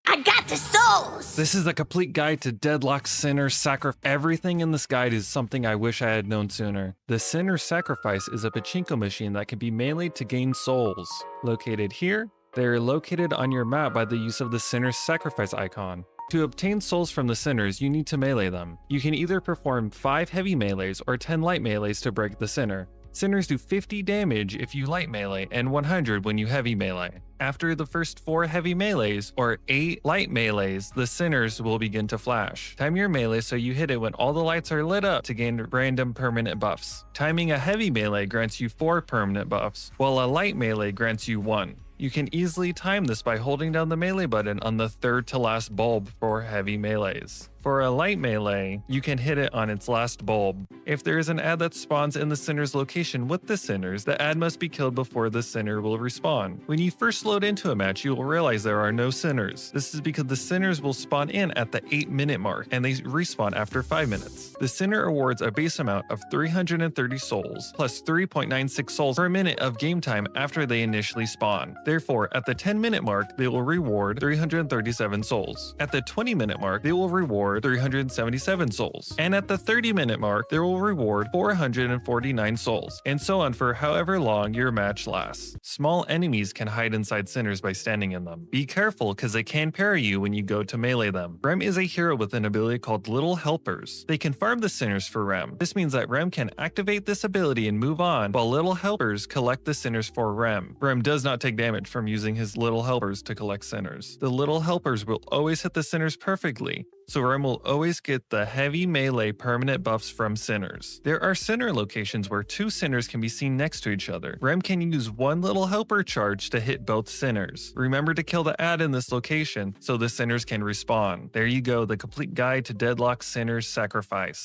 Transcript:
I got the souls! This is a complete guide to Deadlock, Sinner, Sacrifice. Everything in this guide is something I wish I had known sooner. The Sinner Sacrifice is a pachinko machine that can be meleeed to gain souls. Located here, they are located on your map by the use of the Sinner Sacrifice icon. To obtain souls from the sinners, you need to melee them. You can either perform 5 heavy melees or 10 light melees to break the sinner. Sinners do 50 damage if you light melee and 100 when you heavy melee. After the first 4 heavy melees or 8 light melees, the sinners will begin to flash. Time your melee so you hit it when all the lights are lit up to gain random permanent buffs. Timing a heavy melee grants you 4 permanent buffs, while a light melee grants you 1. You can easily time this by holding down the melee button on the third to last bulb for heavy melees. For a light melee, you can hit it on its last bulb. If there is an ad that spawns in the sinner's location with the sinners, the ad must be killed before the sinner will respawn. When you first load into a match, you will realize there are no sinners. This is because the sinners will spawn in at the 8-minute mark, and they respawn after 5 minutes. The sinner awards a base amount of 330 souls, plus 3.96 souls per minute of game time after they initially spawn. Therefore, at the 10-minute mark, they will reward 337 souls. At the 20-minute mark, they will reward 377 souls. And at the 30-minute mark, they will reward 449 souls, and so on for however long your match lasts. Small enemies can hide inside sinners by standing in them. Be careful, because they can parry you when you go to melee them. Rem is a hero with an ability called Little Helpers. They can farm the sinners for Rem. This means that Rem can activate this ability and move on, while Little Helpers collect the sinners for Rem. Rem does not take damage from using his Little Helpers to collect sinners. The Little Helpers will always hit the sinners perfectly, so Rem will always get the heavy melee permanent buffs from sinners. There are sinner locations where 2 sinners can be seen next to each other. Rem can use 1 Little Helper charge to hit both sinners. Remember to kill the ad in this location so the sinners can respawn. There you go, the complete guide to Deadlock, Sinner's Sacrifice.